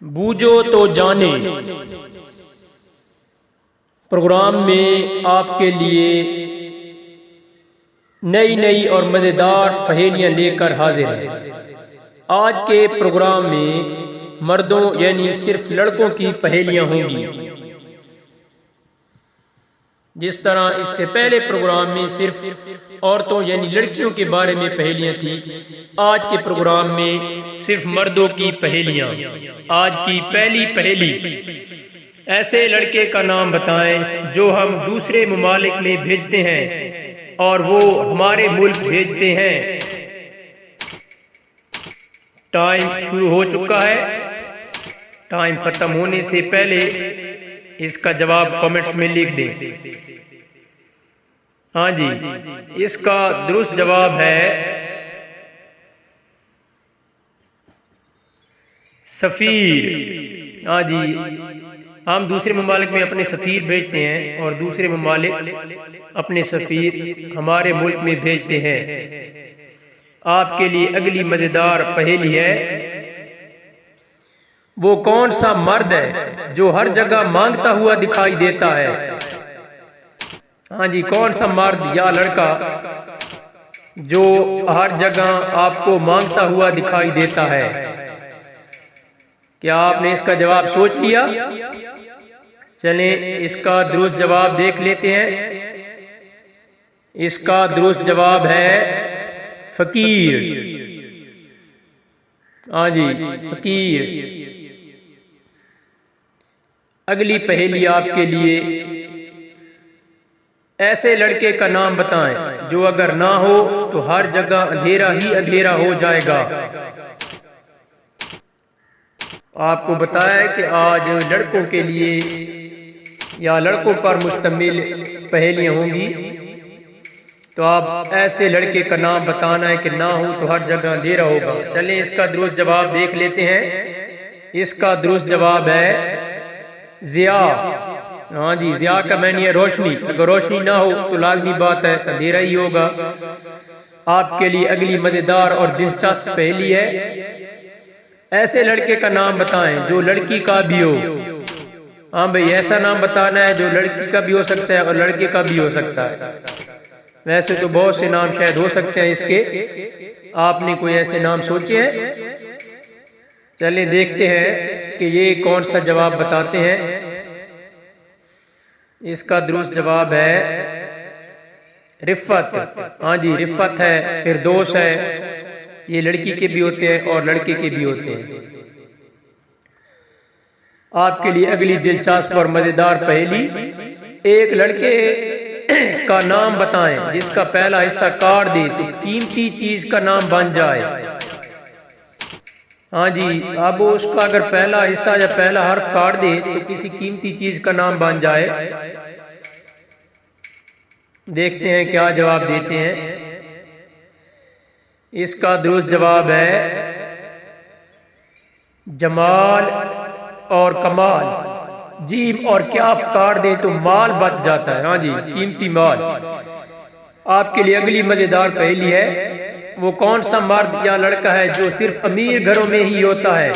बूझो तो जाने प्रोग्राम में आपके लिए नई नई और मज़ेदार पहेलियां लेकर हाजिर हैं। आज के प्रोग्राम में मर्दों यानी सिर्फ लड़कों की पहेलियां होंगी। जिस तरह इससे पहले प्रोग्राम में सिर्फ औरतों यानी लड़कियों के बारे में पहेलियां थी, आज के प्रोग्राम में सिर्फ मर्दों की पहेलियां। आज की पहली पहेली, ऐसे लड़के का नाम बताएं जो हम दूसरे ममालिक में भेजते हैं और वो हमारे मुल्क भेजते हैं। टाइम शुरू हो चुका है। टाइम खत्म होने से पहले इसका जवाब कमेंट्स में लिख दें। हाँ जी, इसका दुरुस्त जवाब है सफीर। हाँ जी, हम दूसरे ममालिक में अपने सफीर भेजते हैं और दूसरे ममालिक अपने सफीर हमारे मुल्क में भेजते हैं। आपके लिए अगली मजेदार पहेली है, वो कौन सा मर्द है जो हर जगह मांगता हुआ दिखाई देता है। हाँ जी, कौन सा मर्द या लड़का जो हर जगह आपको मांगता हुआ दिखाई देता है। क्या आपने इसका जवाब सोच लिया? चलें इसका दुरुस्त जवाब देख लेते हैं। इसका दुरुस्त जवाब है फकीर। हाँ जी, फकीर। अगली पहेली आपके लिए, ऐसे लड़के का नाम बताएं जो अगर ना हो तो हर जगह अंधेरा ही अंधेरा हो जाएगा। आपको बताया कि आज लड़कों के लिए या लड़कों पर मुश्तमिल पहेलियां होंगी, तो आप ऐसे लड़के का नाम बताना है कि ना हो तो हर जगह अंधेरा होगा। चलें इसका दुरुस्त जवाब देख लेते हैं। इसका दुरुस्त जवाब है ज़िया। हाँ जी, ज़िया का मैंने है रोशनी। अगर रोशनी ना हो तो लाजमी बात है अंधेरा ही होगा। आपके लिए अगली मजेदार और दिलचस्प पहेली है, ऐसे लड़के का नाम बताएं जो लड़की का भी हो। हाँ भाई, ऐसा नाम बताना है जो लड़की का भी हो सकता है और लड़के का भी हो सकता है। वैसे तो बहुत से नाम शायद हो सकते हैं इसके, आपने कोई ऐसे नाम सोचे हैं? चलिए देखते हैं कि ये कौन सा जवाब बताते हैं। इसका दुरुस्त जवाब है रिफ़त। हाँ जी, रिफ़त है, फिरदौस है। ये लड़की के भी होते हैं और लड़के के भी होते हैं। आपके लिए अगली दिलचस्प और मजेदार पहेली, एक लड़के का नाम बताएं जिसका पहला हिस्सा काट दे तो कीमती चीज का नाम बन जाए। हाँ जी, अब उसका अगर पहला हिस्सा या पहला हर्फ काट दे तो किसी कीमती चीज का नाम बन जाए। देखते हैं क्या जवाब देते हैं। इसका दुरुस्त जवाब है जमाल और कमाल। जीम और क्याफ काट दे तो माल बच जाता है। हाँ जी, कीमती माल। आपके लिए अगली मजेदार पहेली है, वो कौन सा मर्द या लड़का है जो सिर्फ अमीर घरों में ही होता है।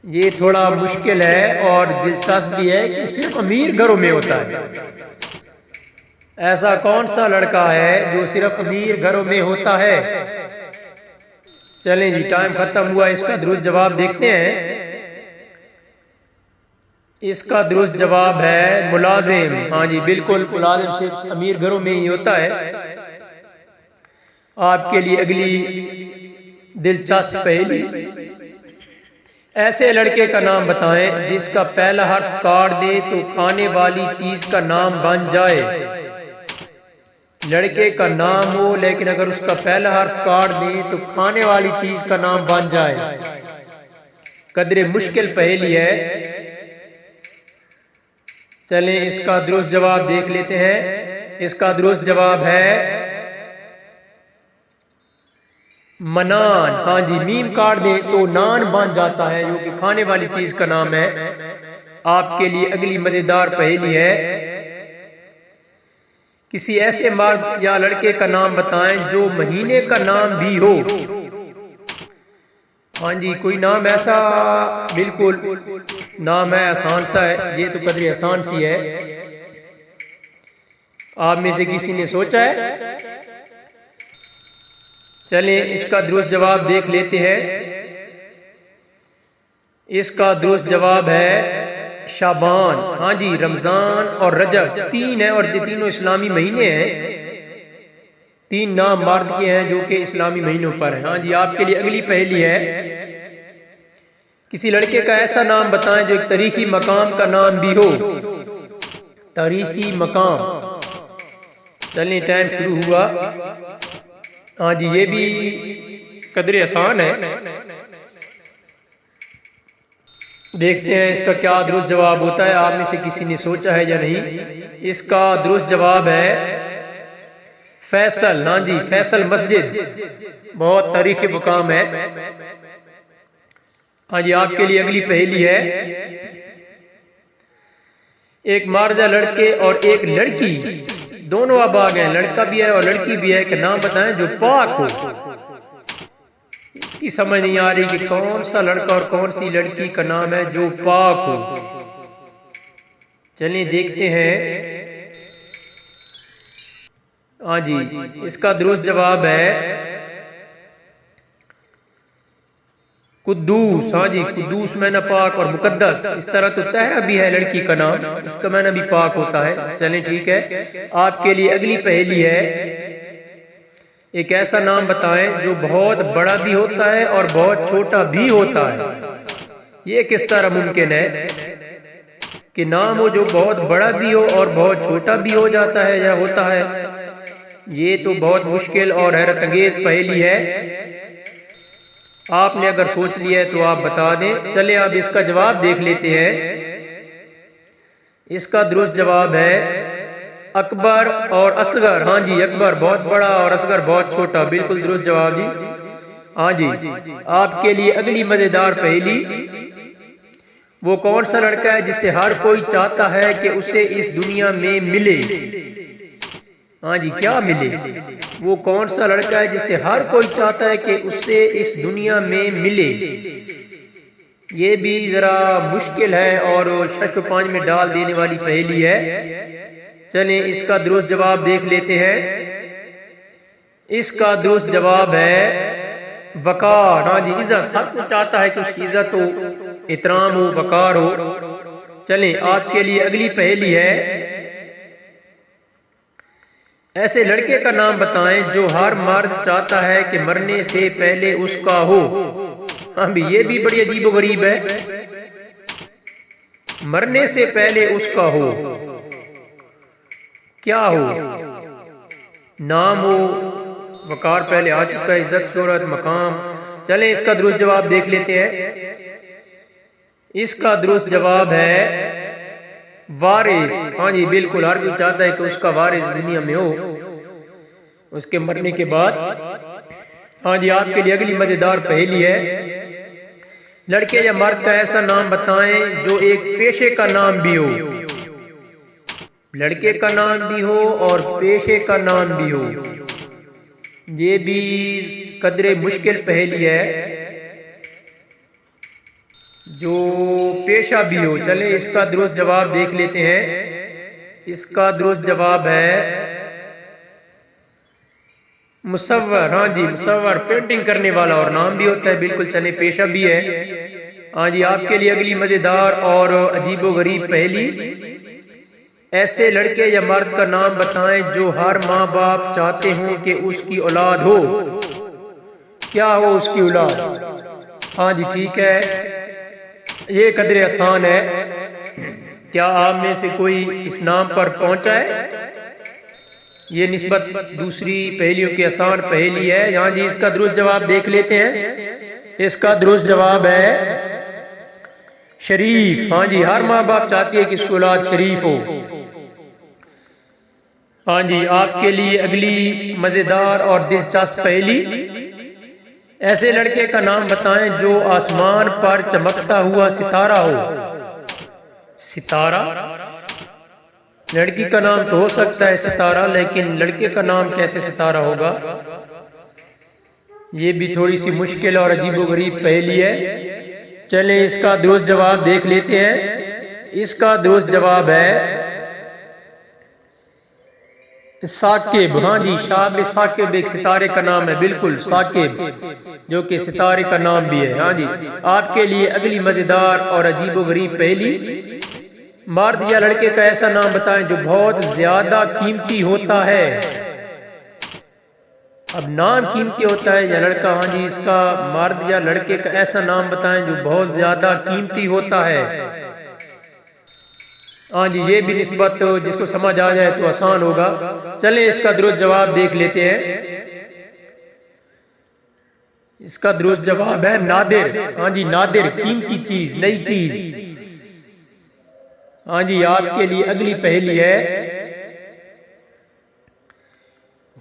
ये थोड़ा मुश्किल है और दिलचस्प भी है कि सिर्फ अमीर घरों में होता है। ऐसा कौन सा लड़का है जो सिर्फ अमीर घरों में होता है? चलें जी, टाइम खत्म हुआ। इसका दुरुस्त जवाब देखते हैं। इसका दुरुस्त जवाब है मुलाजिम। हाँ जी, बिल्कुल, मुलाजिम सिर्फ अमीर घरों में ही होता है। आपके लिए अगली दिलचस्प पहेली, ऐसे लड़के का नाम बताएं जिसका पहला हर्फ काट दे तो खाने वाली चीज का नाम बन जाए। लड़के का नाम हो लेकिन अगर उसका पहला हर्फ काट दे तो खाने वाली चीज का नाम बन जाए। कदरे मुश्किल पहेली है। चलें इसका दुरुस्त जवाब देख लेते हैं। इसका दुरुस्त जवाब है मनान। हाँ जी, मीम काट दे तो नान बन जाता है, जो कि खाने वाली चीज का नाम है। आपके लिए अगली मजेदार पहेली है, किसी ऐसे मर्द या लड़के का नाम बताएं जो महीने का नाम भी हो। हाँ जी, कोई नाम ऐसा, बिल्कुल नाम है, आसान सा है, ये तो कदर आसान सी है। आप में से किसी ने सोचा है? चलिए इसका दुरुस्त जवाब देख लेते हैं। इसका दुरुस्त जवाब है शाबान। हाँ जी, रमजान और रजब तीन है, और ये तीनों इस्लामी महीने हैं। तीन नाम मर्द के हैं जो कि इस्लामी महीनों पर हैं। हाँ जी, आपके लिए अगली पहेली है। किसी लड़के का ऐसा नाम बताएं जो एक तारीखी मकाम का नाम भी हो। तारीखी मकाम। चलिए टाइम शुरू हुआ। हाँ जी, ये भी कदर आसान है। देखते हैं इसका क्या दुरुस्त जवाब होता है। आप में से किसी ने सोचा है या नहीं? इसका दुरुस्त जवाब है फैसल। हाँ जी, फैसल मस्जिद बहुत तारीखी मकाम है। हाँ जी, आपके लिए अगली पहेली है। एक मारजा लड़के और एक लड़की, दोनों अबाग हैं, लड़का भी है और लड़की भी है, कि नाम बताएं जो पाक हो। इसकी समझ नहीं आ रही कि कौन सा लड़का और कौन सी लड़की का नाम है जो पाक हो। चलिए देखते हैं। हाँ जी, इसका दुरुस्त जवाब है कुद्दूस। हाँ जी, कुद्दूस मैना पाक और मुकद्दस, इस तरह तो तहरा भी है लड़की का नाम, उसका मैना भी पाक होता है। चलें ठीक है। आपके लिए अगली पहेली है। एक ऐसा नाम बताएं जो बहुत बड़ा भी होता है और बहुत छोटा भी होता है। ये किस तरह मुमकिन है कि नाम हो जो बहुत बड़ा भी हो और बहुत छोटा भी हो जाता है या होता है? ये तो बहुत मुश्किल और हैरत अंगेज पहेली है। आपने अगर सोच लिया है तो आप बता दें। चले अब इसका जवाब देख लेते हैं। इसका दुरुस्त जवाब है अकबर और असगर। हाँ जी, अकबर बहुत बड़ा और असगर बहुत छोटा, बिल्कुल दुरुस्त जवाब जी। हाँ जी, आपके लिए अगली मजेदार पहेली। वो कौन सा लड़का है जिससे हर कोई चाहता है कि उसे इस दुनिया में मिले? हाँ जी, क्या मिले? वो कौन सा लड़का है जिसे हर कोई चाहता है कि उससे इस दुनिया में मिले? ये भी जरा मुश्किल है और 6-5 में डाल देने वाली पहेली है। चलें इसका दुरुस्त जवाब देख लेते हैं। इसका दुरुस्त जवाब है वकार। हाँ जी, इज्जत। हर कोई चाहता है कि उसकी इज्जत हो, एहतराम हो, वकार हो। चलें आपके लिए अगली पहेली है। ऐसे लड़के का नाम बताएं जो हर मर्द चाहता है कि मरने से पहले उसका हो। हाँ भी, ये भी बड़ी अजीब गरीब है। मरने से पहले उसका हो, क्या हो? नाम हो, वकार पहले आ चुका है, इज्जत, शोहरत, मकाम। चलें इसका दुरुस्त जवाब देख लेते हैं। इसका दुरुस्त जवाब है वारिस। हाँ जी, बिल्कुल हर कोई चाहता है कि उसका वारिस दुनिया में हो उसके मरने के बाद। हाँ जी, आपके लिए अगली मजेदार पहेली है। लड़के या मर्द का ऐसा नाम बताएं जो एक पेशे का नाम भी हो। लड़के का नाम भी हो और पेशे का नाम भी हो। ये भी कदरे मुश्किल पहेली है, जो पेशा भी हो। चले इसका दुरुस्त जवाब देख लेते हैं। इसका दुरुस्त जवाब है मुसव्वर। हाँ जी, मुसव्वर पेंटिंग करने वाला और नाम भी होता है, बिल्कुल। चले पेशा भी है। हाँ जी, आपके लिए अगली मजेदार और अजीबोगरीब पहेली। ऐसे लड़के या मर्द का नाम बताएं जो हर माँ बाप चाहते हों कि उसकी औलाद हो। क्या हो उसकी औलाद? हाँ जी ठीक है, ये कदर आसान है। क्या आप में से कोई इस नाम पर पहुंचा है? ये निस्बत दूसरी पहेलियों की आसान पहेली है। यहाँ जी इसका दुरुस्त जवाब देख लेते हैं। इसका दुरुस्त जवाब है शरीफ। हाँ जी, हर माँ बाप चाहती है कि इसकी औलाद शरीफ हो। हाँ जी, आपके लिए अगली मजेदार और दिलचस्प पहेली। ऐसे लड़के का नाम बताएं जो आसमान पर चमकता हुआ सितारा हो। सितारा? लड़की का नाम तो हो सकता है सितारा, लेकिन लड़के का नाम कैसे सितारा होगा? ये भी थोड़ी सी मुश्किल और अजीबोगरीब पहेली है। चलें इसका दुरुस्त जवाब देख लेते हैं। इसका दुरुस्त जवाब है साकिब। हाँ जी, शाब साकिब एक सितारे का नाम है, बिल्कुल साकिब, जो कि सितारे का नाम भी है। हाँ जी, आपके लिए अगली मजेदार और अजीबोगरीब पहेली। मर्द या लड़के का ऐसा नाम बताएं जो बहुत ज्यादा कीमती होता है। अब नाम कीमती होता है या लड़का, हाँ जी, इसका मर्द या लड़के का ऐसा नाम बताएं जो बहुत ज्यादा कीमती होता है। हाँ जी, ये भी निस्बत जिसको समझ आ जाए तो आसान होगा। चलें इसका दुरुस्त जवाब देख लेते हैं। इसका दुरुस्त जवाब है नादिर। हाँ जी, नादिर, कीमती चीज, नई चीज। हाँ जी, आपके लिए अगली पहेली है।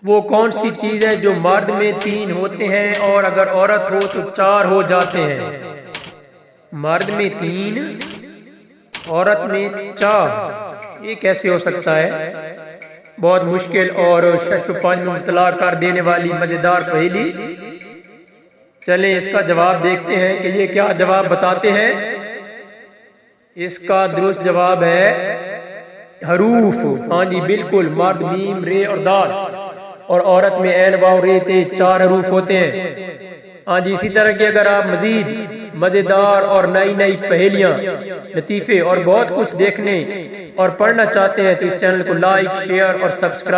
वो कौन सी चीज है जो मर्द में 3 होते हैं और अगर औरत हो तो 4 हो जाते हैं? मर्द में 3, औरत में 4, ये कैसे हो सकता है? बहुत मुश्किल और शश-व-पंज में मुब्तला कर देने वाली मजेदार पहेली। चलें इसका जवाब देखते हैं कि ये क्या जवाब बताते हैं। इसका दुरुस्त जवाब है हरूफ। हाँ जी, बिल्कुल, मर्द मीम, रे और दाल और औरत में ऐन, वाव, रे, ते 4 हरूफ होते हैं। हाँ जी, इसी तरह की अगर आप मजीद मजेदार और नई नई पहेलियां, लतीफे और बहुत कुछ देखने और पढ़ना चाहते हैं तो इस चैनल को लाइक, शेयर और सब्सक्राइब